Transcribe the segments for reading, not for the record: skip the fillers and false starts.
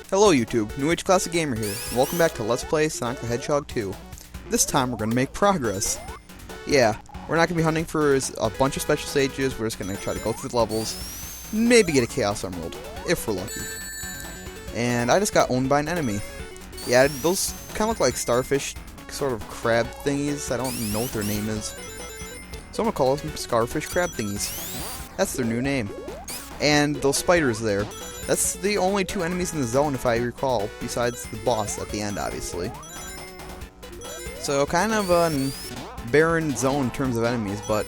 Hello YouTube, New Age Classic Gamer here, and welcome back to Let's Play Sonic the Hedgehog 2. This time we're going to make progress. Yeah, we're not going to be hunting for a bunch of special stages, we're just going to try to go through the levels, maybe get a Chaos Emerald, if we're lucky. And I just got owned by an enemy. Yeah, those kind of look like starfish, sort of crab thingies, I don't know what their name is. So I'm going to call them starfish crab thingies. That's their new name. And those spiders there. That's the only two enemies in the zone, if I recall, besides the boss at the end, obviously. So, kind of a barren zone in terms of enemies, but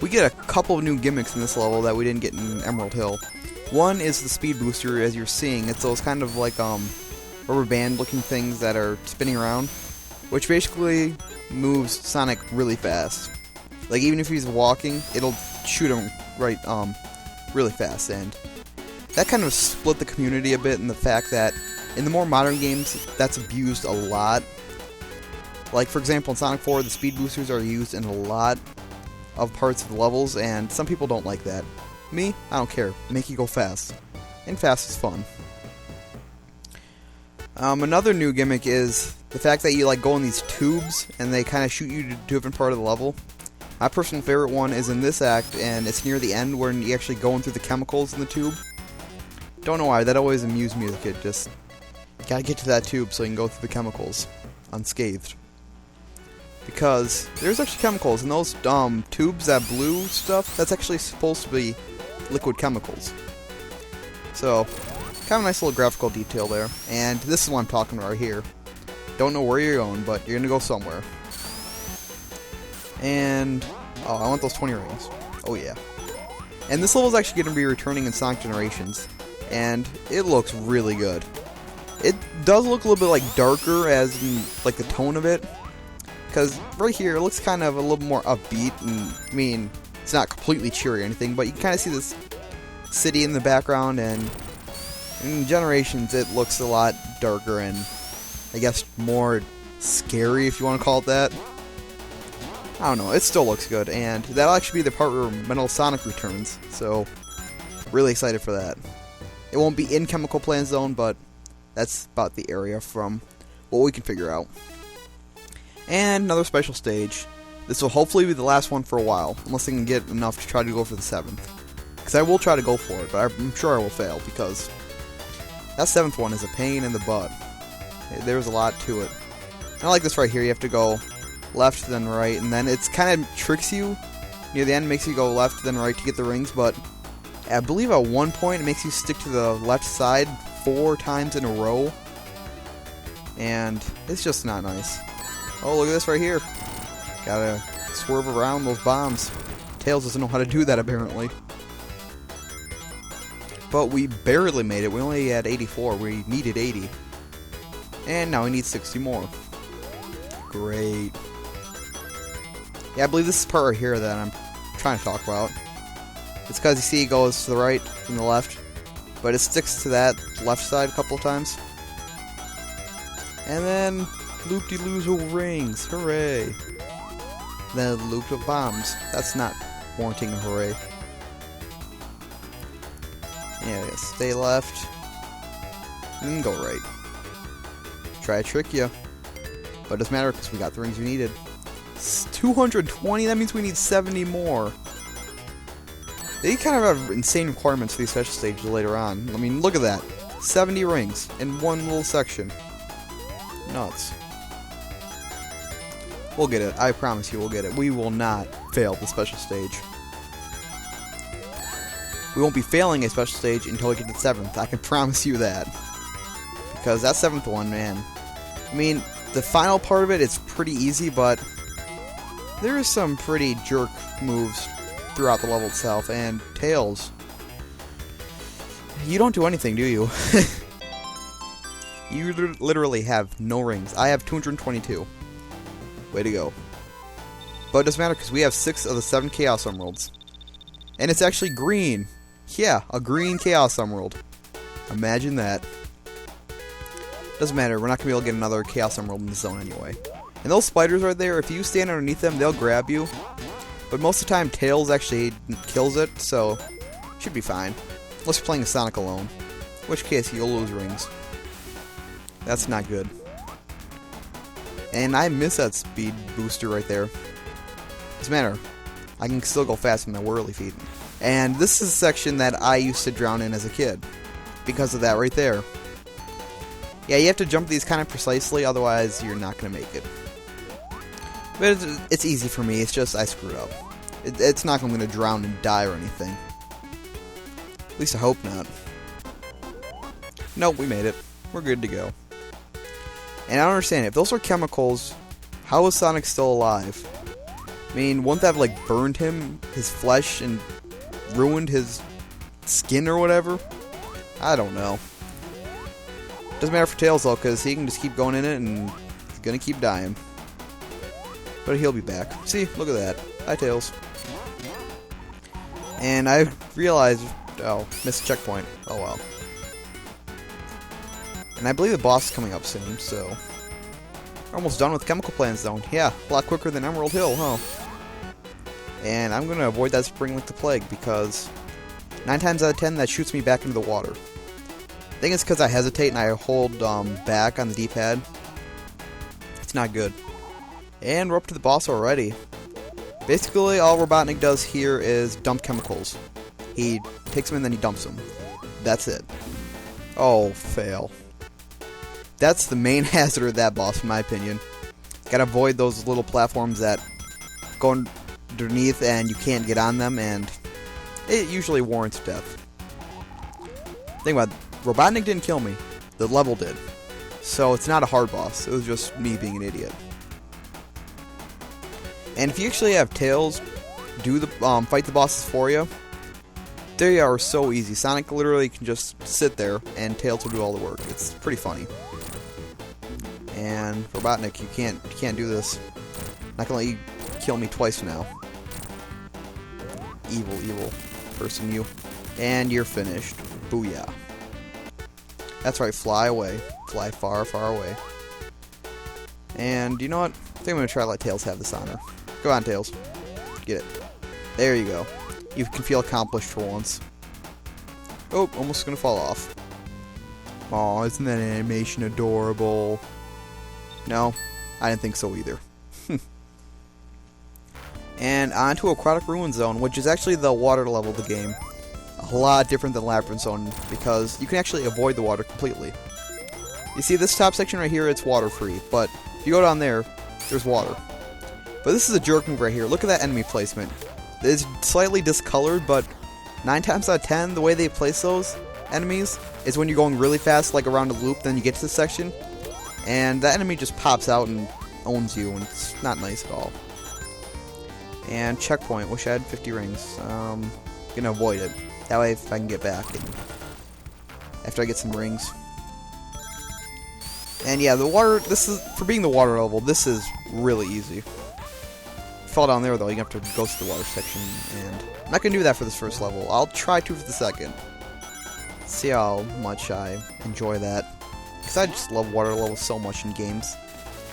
we get a couple of new gimmicks in this level that we didn't get in Emerald Hill. One is the speed booster, as you're seeing. It's those kind of like rubber band looking things that are spinning around, which basically moves Sonic really fast. Like, even if he's walking, it'll shoot him right really fast, and that kind of split the community a bit in the fact that in the more modern games, that's abused a lot. Like, for example, in Sonic 4, the speed boosters are used in a lot of parts of the levels, and some people don't like that. Me, I don't care. Make you go fast. And fast is fun. Another new gimmick is the fact that you like go in these tubes, and they kind of shoot you to a different part of the level. My personal favorite one is in this act, and it's near the end where you actually going through the chemicals in the tube. Don't know why, that always amused me as a kid. Just gotta get to that tube so you can go through the chemicals unscathed. Because there's actually chemicals, and those tubes, that blue stuff, that's actually supposed to be liquid chemicals. So, kind of a nice little graphical detail there. And this is what I'm talking about right here. Don't know where you're going, but you're gonna go somewhere. And oh, I want those 20 rings. Oh yeah. And this level is actually going to be returning in Sonic Generations, and it looks really good. It does look a little bit like darker, as in like the tone of it, because right here it looks kind of a little more upbeat. And I mean, it's not completely cheery or anything, but you can kind of see this city in the background, and in Generations it looks a lot darker and I guess more scary, if you want to call it that. I don't know, it still looks good, and that'll actually be the part where Metal Sonic returns, so really excited for that. It won't be in Chemical Plant Zone, but that's about the area from what we can figure out. And another special stage. This will hopefully be the last one for a while, unless I can get enough to try to go for the 7th. Because I will try to go for it, but I'm sure I will fail, because that 7th one is a pain in the butt. There's a lot to it. And I like this right here, you have to go left, then right, and then it's kind of tricks you. Near the end, makes you go left, then right to get the rings, but I believe at one point it makes you stick to the left side 4 times in a row, and it's just not nice. Oh, look at this right here. Gotta swerve around those bombs. Tails doesn't know how to do that, apparently. But we barely made it. We only had 84. We needed 80. And now we need 60 more. Great. Yeah, I believe this is the part right here that I'm trying to talk about. It's because you see it goes to the right and the left, but it sticks to that left side a couple of times. And then loop-de-loos of rings, hooray! Then a loop of bombs. That's not warranting a hooray. Yeah, stay left, and then go right. Try to trick you, but it doesn't matter because we got the rings we needed. 220, that means we need 70 more. They kind of have insane requirements for these special stages later on. I mean, look at that. 70 rings in one little section. Nuts. We'll get it. I promise you we'll get it. We will not fail the special stage. We won't be failing a special stage until we get to the 7th. I can promise you that. Because that 7th one, man. I mean, the final part of it is pretty easy, but there is some pretty jerk moves throughout the level itself, and Tails, you don't do anything, do you? You literally have no rings. I have 222. Way to go. But it doesn't matter because we have 6 of the 7 Chaos Emeralds. And it's actually green. Yeah, a green Chaos Emerald. Imagine that. Doesn't matter, we're not going to be able to get another Chaos Emerald in the zone anyway. And those spiders right there, if you stand underneath them, they'll grab you. But most of the time, Tails actually kills it, so should be fine. Unless you're playing Sonic alone. In which case, you'll lose rings. That's not good. And I miss that speed booster right there. Doesn't matter. I can still go fast with my whirly feet. And this is a section that I used to drown in as a kid. Because of that right there. Yeah, you have to jump these kind of precisely, otherwise you're not going to make it. But it's easy for me, it's just I screwed up. It's not like I'm going to drown and die or anything. At least I hope not. Nope, we made it. We're good to go. And I don't understand, if those are chemicals, how is Sonic still alive? I mean, wouldn't that have, like, burned him, his flesh, and ruined his skin or whatever? I don't know. Doesn't matter for Tails, though, because he can just keep going in it, and he's gonna keep dying. But he'll be back. See, look at that. Hi, Tails. And I realized, oh, missed a checkpoint. Oh, well. And I believe the boss is coming up soon, so... We're almost done with Chemical Plant Zone. Yeah, a lot quicker than Emerald Hill, huh? And I'm gonna avoid that Spring like the plague, because 9 times out of 10, that shoots me back into the water. I think it's because I hesitate and I hold back on the D-pad. It's not good. And we're up to the boss already. Basically, all Robotnik does here is dump chemicals. He takes them and then he dumps them. That's it. Oh, fail. That's the main hazard of that boss, in my opinion. Gotta avoid those little platforms that go underneath and you can't get on them, and it usually warrants death. Think about it. Robotnik didn't kill me. The level did. So it's not a hard boss. It was just me being an idiot. And if you actually have Tails do the fight the bosses for you, they are so easy. Sonic literally can just sit there and Tails will do all the work. It's pretty funny. And Robotnik, you can't do this. I'm not gonna let you kill me twice now. Evil person, you. And you're finished. Booyah. That's right, fly away. Fly far, far away. And you know what? I think I'm gonna try to let Tails have this honor. Go on, Tails. Get it. There you go. You can feel accomplished for once. Oh, almost gonna fall off. Aw, isn't that animation adorable? No, I didn't think so either. And on to Aquatic Ruin Zone, which is actually the water level of the game. A lot different than Labyrinth Zone, because you can actually avoid the water completely. You see this top section right here, it's water free, but if you go down there, there's water. But this is a jerk move right here. Look at that enemy placement. It's slightly discolored, but 9 times out of 10, the way they place those enemies is when you're going really fast, like around a loop, then you get to this section, and that enemy just pops out and owns you, and it's not nice at all. And checkpoint. Wish I had 50 rings. Gonna avoid it. That way if I can get back and after I get some rings. And yeah, the water, this is, for being the water level, this is really easy. If you fall down there though, you have to go to the water section, and I'm not gonna do that for this first level. I'll try to for the second. See how much I enjoy that. Because I just love water levels so much in games.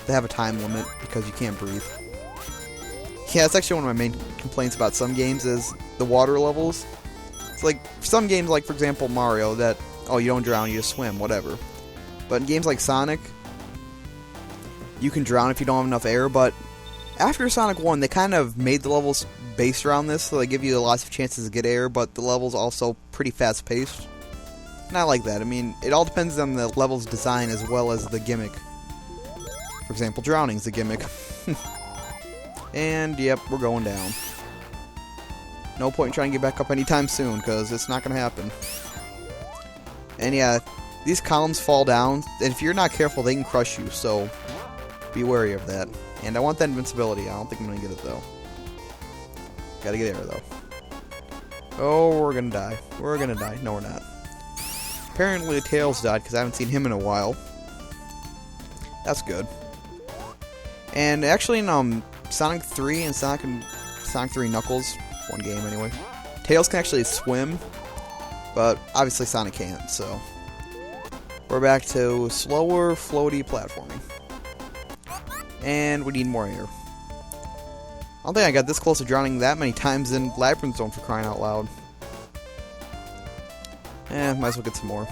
They have a time limit because you can't breathe. Yeah, that's actually one of my main complaints about some games is the water levels. It's like, some games, like for example Mario, that, oh, you don't drown, you just swim, whatever. But in games like Sonic, you can drown if you don't have enough air, but after Sonic 1, they kind of made the levels based around this, so they give you lots of chances to get air, but the level's also pretty fast-paced. And I like that. I mean, it all depends on the level's design as well as the gimmick. For example, drowning's a gimmick. And, yep, we're going down. No point in trying to get back up anytime soon, because it's not going to happen. And yeah, these columns fall down, and if you're not careful, they can crush you, so be wary of that. And I want that invincibility. I don't think I'm going to get it, though. Gotta get air, though. Oh, we're going to die. We're going to die. No, we're not. Apparently, Tails died, because I haven't seen him in a while. That's good. And actually, in Sonic 3 and Sonic 3 Knuckles, one game anyway, Tails can actually swim, but obviously Sonic can't, so we're back to slower, floaty platforming. And we need more air. I don't think I got this close to drowning that many times in Labyrinth Zone, for crying out loud. Might as well get some more.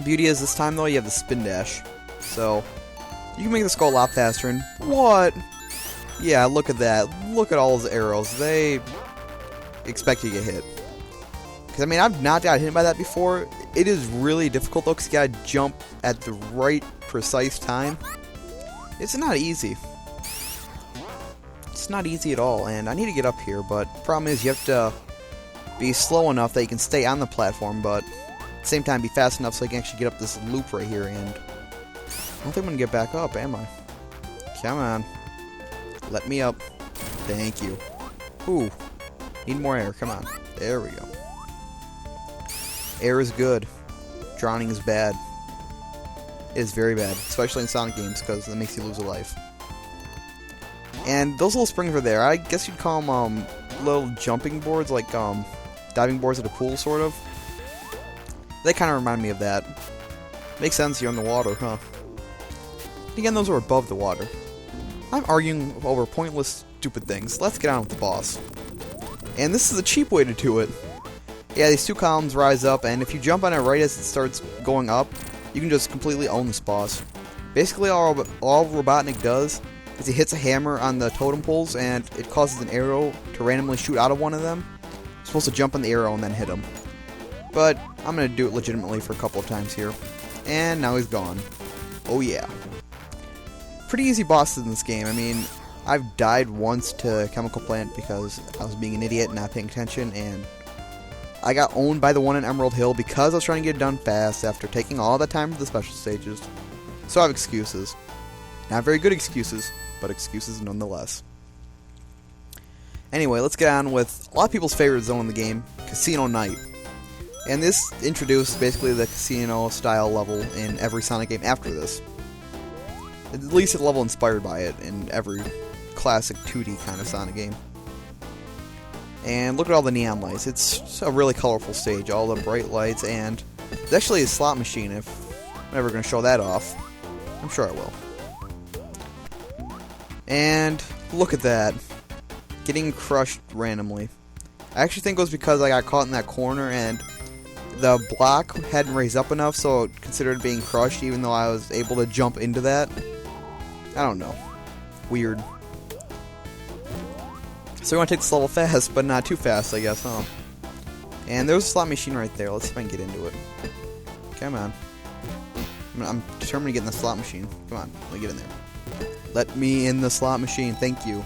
Beauty is this time though you have the spin dash, so you can make this go a lot faster. And what? Yeah, look at that. Look at all those arrows. They expect you to get hit. Because I mean, I've not got hit by that before. It is really difficult though, because you gotta jump at the right precise time. It's not easy. It's not easy at all, and I need to get up here, but the problem is you have to be slow enough that you can stay on the platform, but at the same time be fast enough so you can actually get up this loop right here, and I don't think I'm going to get back up, am I? Come on. Let me up. Thank you. Ooh. Need more air. Come on. There we go. Air is good. Drowning is bad. It is very bad, especially in Sonic games, because it makes you lose a life. And those little springs are there. I guess you'd call them little jumping boards, like diving boards at a pool, sort of. They kind of remind me of that. Makes sense, you're in the water, huh? Again, those are above the water. I'm arguing over pointless, stupid things. Let's get on with the boss. And this is a cheap way to do it. Yeah, these two columns rise up, and if you jump on it right as it starts going up, you can just completely own this boss. Basically, all Robotnik does is he hits a hammer on the totem poles, and it causes an arrow to randomly shoot out of one of them. You're supposed to jump on the arrow and then hit him. But I'm going to do it legitimately for a couple of times here. And now he's gone. Oh yeah. Pretty easy bosses in this game. I mean, I've died once to Chemical Plant because I was being an idiot and not paying attention, and I got owned by the one in Emerald Hill because I was trying to get it done fast after taking all that time for the special stages. So I have excuses. Not very good excuses, but excuses nonetheless. Anyway, let's get on with a lot of people's favorite zone in the game, Casino Night. And this introduced basically the casino style level in every Sonic game after this. At least a level inspired by it in every classic 2D kind of Sonic game. And look at all the neon lights. It's a really colorful stage, all the bright lights, and there's actually a slot machine. If I'm ever going to show that off, I'm sure I will. And look at that. Getting crushed randomly. I actually think it was because I got caught in that corner and the block hadn't raised up enough, so it considered being crushed even though I was able to jump into that. I don't know. Weird. So we want to take this level fast, but not too fast, I guess, huh? And there's a slot machine right there. Let's see if I can get into it. Come on. I'm determined to get in the slot machine. Come on, let me get in there. Let me in the slot machine, thank you.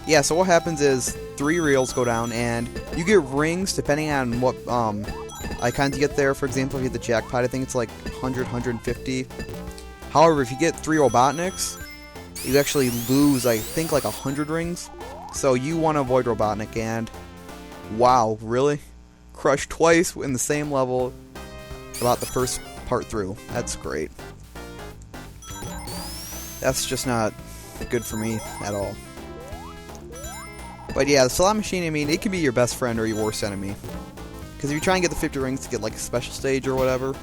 Yeah, so what happens is 3 reels go down, and you get rings depending on what icons you get there. For example, if you get the jackpot, I think it's like 100, 150. However, if you get 3 Robotniks, you actually lose, I think, like 100 rings. So you want to avoid Robotnik, and wow, really? Crushed twice in the same level about the first part through. That's great. That's just not good for me at all. But yeah, the slot machine, I mean, it can be your best friend or your worst enemy. Because if you try and get the 50 rings to get like a special stage or whatever,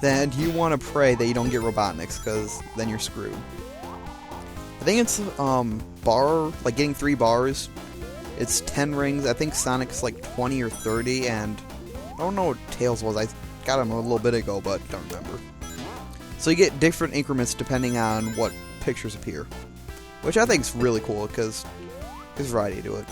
then you want to pray that you don't get Robotniks, because then you're screwed. I think it's bar, like getting 3 bars, it's 10 rings. I think Sonic's like 20 or 30, and I don't know what Tails was. I got him a little bit ago, but don't remember. So you get different increments depending on what pictures appear, which I think is really cool because there's variety to it.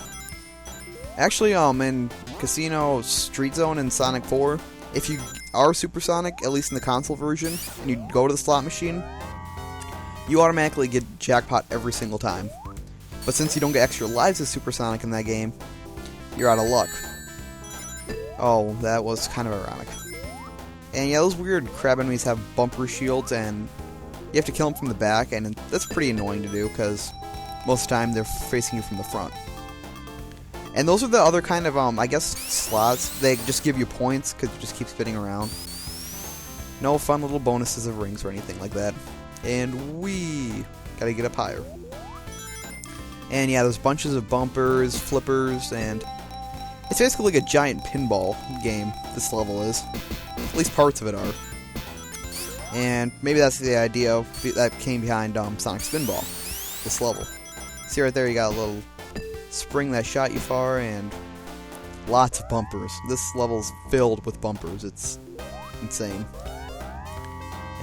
Actually, in Casino Street Zone in Sonic 4, if you are Supersonic, at least in the console version, and you go to the slot machine, you automatically get jackpot every single time. But since you don't get extra lives as Supersonic in that game, you're out of luck. Oh, that was kind of ironic. And yeah, those weird crab enemies have bumper shields, and you have to kill them from the back, and that's pretty annoying to do, because most of the time they're facing you from the front. And those are the other kind of, I guess, slots. They just give you points, because you just keep spinning around. No fun little bonuses of rings or anything like that. And we gotta get up higher. And yeah, there's bunches of bumpers, flippers, and it's basically like a giant pinball game, this level is. At least parts of it are. And maybe that's the idea that came behind Sonic Spinball, this level. See right there, you got a little spring that shot you far, and lots of bumpers. This level's filled with bumpers. It's insane.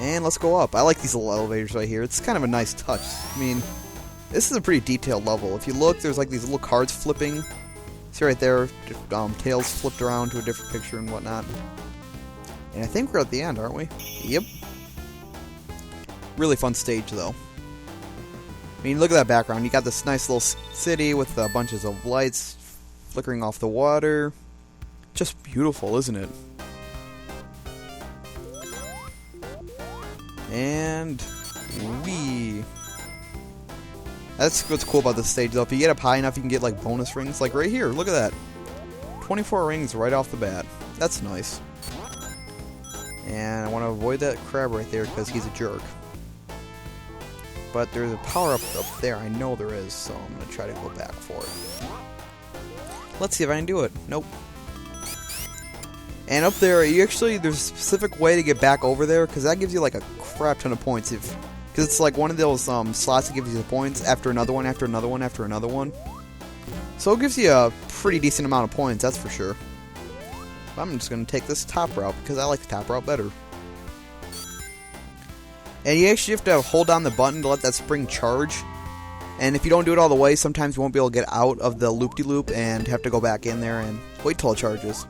And let's go up. I like these little elevators right here. It's kind of a nice touch. I mean, this is a pretty detailed level. If you look, there's like these little cards flipping. See right there, tails flipped around to a different picture and whatnot. And I think we're at the end, aren't we? Yep. Really fun stage, though. I mean, look at that background. You got this nice little city with bunches of lights flickering off the water. Just beautiful, isn't it? And wee. That's what's cool about this stage, though. If you get up high enough, you can get like bonus rings. Like right here, look at that. 24 rings right off the bat. That's nice. And I want to avoid that crab right there because he's a jerk. But there's a power-up up there. I know there is, so I'm going to try to go back for it. Let's see if I can do it. Nope. And up there, there's a specific way to get back over there, because that gives you like a crap ton of points. Because it's like one of those slots that gives you the points after another one, after another one, after another one. So it gives you a pretty decent amount of points, that's for sure. But I'm just going to take this top route, because I like the top route better. And you actually have to hold down the button to let that spring charge. And if you don't do it all the way, sometimes you won't be able to get out of the loop-de-loop and have to go back in there and wait till it charges.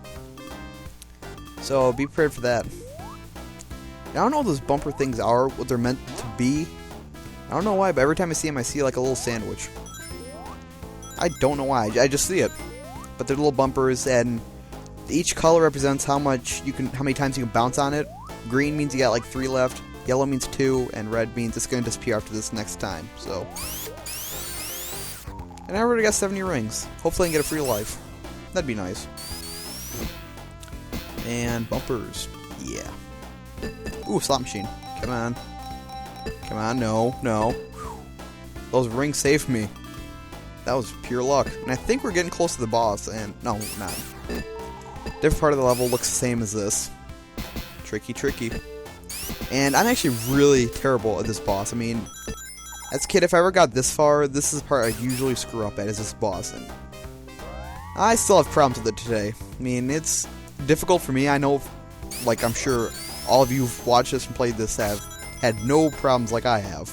So be prepared for that. I don't know what those bumper things are, what they're meant to be. I don't know why, but every time I see them, I see like a little sandwich. I don't know why, I just see it. But they're little bumpers, and each color represents how many times you can bounce on it. Green means you got like 3 left. Yellow means 2, and red means it's going to disappear after this next time, so. And I already got 70 rings. Hopefully I can get a free life. That'd be nice. And bumpers. Yeah. Ooh, slot machine. Come on. Come on, no, no. Those rings saved me. That was pure luck. And I think we're getting close to the boss, and no, we're not. Different part of the level looks the same as this. Tricky, tricky. And I'm actually really terrible at this boss. I mean, as a kid, if I ever got this far, this is the part I usually screw up at, is this boss. And I still have problems with it today. I mean, it's difficult for me. I know, like, I'm sure all of you who've watched this and played this have had no problems like I have.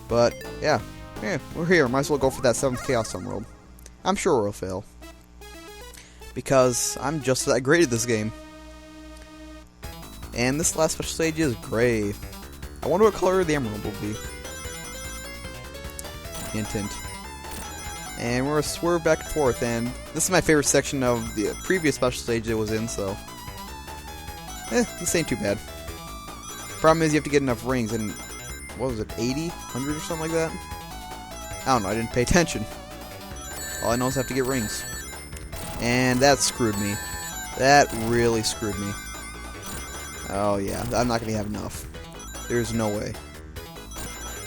But, yeah, we're here. Might as well go for that 7th Chaos Emerald. I'm sure we'll fail. Because I'm just that great at this game. And this last special stage is gray. I wonder what color the emerald will be. Hint, hint. And we're going to swerve back and forth, and this is my favorite section of the previous special stage it was in, so. This ain't too bad. Problem is you have to get enough rings, and what was it, 80? 100 or something like that? I don't know, I didn't pay attention. All I know is I have to get rings. And that screwed me. That really screwed me. Oh yeah, I'm not going to have enough. There's no way.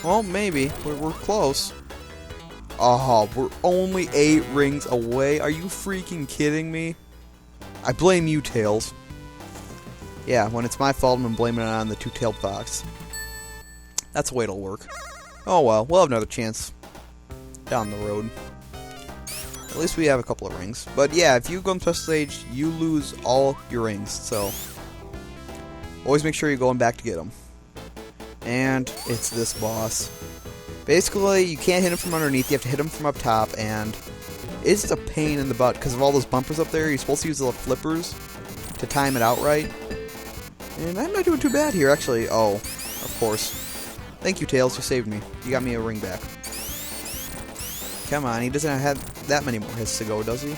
Well, maybe. We're close. Oh, we're only 8 rings away. Are you freaking kidding me? I blame you, Tails. Yeah, when it's my fault, I'm blaming it on the 2-tailed fox. That's the way it'll work. Oh well, we'll have another chance down the road. At least we have a couple of rings. But yeah, if you go on special stage, you lose all your rings, so always make sure you're going back to get them. And it's this boss. Basically, you can't hit him from underneath, you have to hit him from up top, and it's just a pain in the butt because of all those bumpers up there. You're supposed to use the flippers to time it out right. And I'm not doing too bad here, actually. Oh, of course. Thank you, Tails, you saved me. You got me a ring back. Come on, he doesn't have that many more hits to go, does he?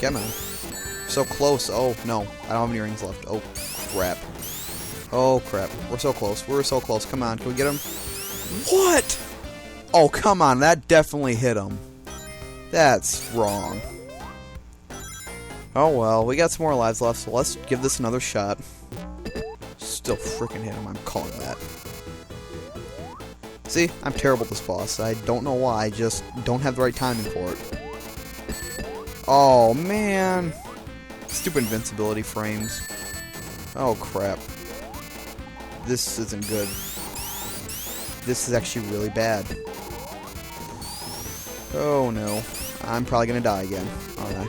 Come on. So close. Oh, no. I don't have any rings left. Oh, crap. Oh, crap. We're so close. We're so close. Come on. Can we get him? What? Oh, come on. That definitely hit him. That's wrong. Oh, well. We got some more lives left, so let's give this another shot. Still freaking hit him. I'm calling that. See? I'm terrible at this boss. I don't know why. I just don't have the right timing for it. Oh, man. Stupid invincibility frames. Oh, crap. This isn't good. This is actually really bad. Oh, no. I'm probably gonna die again, aren't I?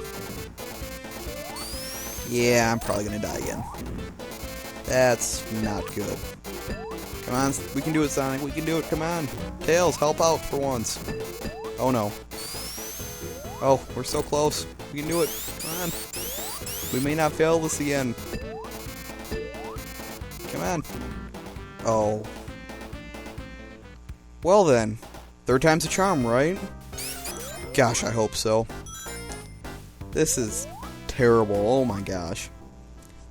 Yeah, I'm probably gonna die again. That's not good. Come on, we can do it, Sonic. We can do it. Come on. Tails, help out for once. Oh, no. Oh, we're so close. We can do it. Come on. We may not fail this again. Come on. Oh. Well then. Third time's a charm, right? Gosh, I hope so. This is terrible. Oh my gosh.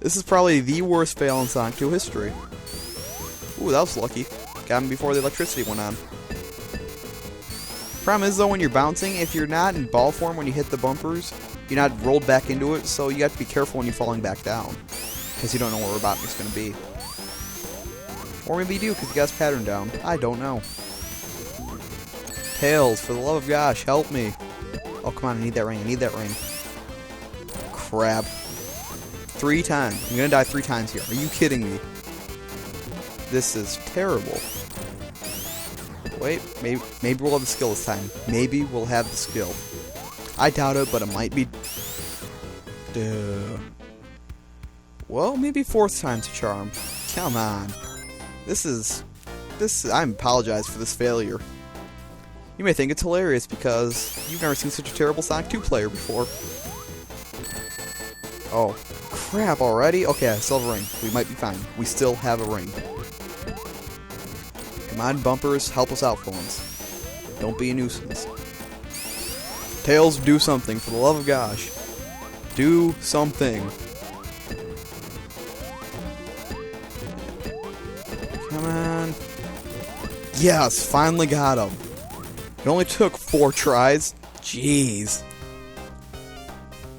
This is probably the worst fail in Sonic 2 history. Ooh, that was lucky. Got him before the electricity went on. Problem is though, when you're bouncing, if you're not in ball form when you hit the bumpers, you're not rolled back into it, so you have to be careful when you're falling back down. Because you don't know where Robotnik's going to be. Or maybe you do, because you got his pattern down. I don't know. Tails, for the love of gosh, help me. Oh, come on, I need that ring. I need that ring. Crap. 3 times. I'm going to die 3 times here. Are you kidding me? This is terrible. Wait, maybe we'll have the skill this time. Maybe we'll have the skill. I doubt it, but it might be... Duh. Well, maybe 4th time's a charm. Come on. I apologize for this failure. You may think it's hilarious because you've never seen such a terrible Sonic 2 player before. Oh, crap already? Okay, I still have a ring. We might be fine. We still have a ring. Come on, bumpers, help us out for once. Don't be a nuisance. Tails, do something, for the love of gosh. Do something. Come on. Yes, finally got him. It only took 4 tries. Jeez.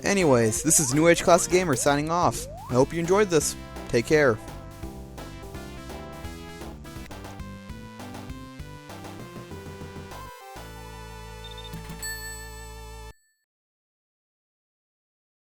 Anyways, this is New Age Classic Gamer signing off. I hope you enjoyed this. Take care.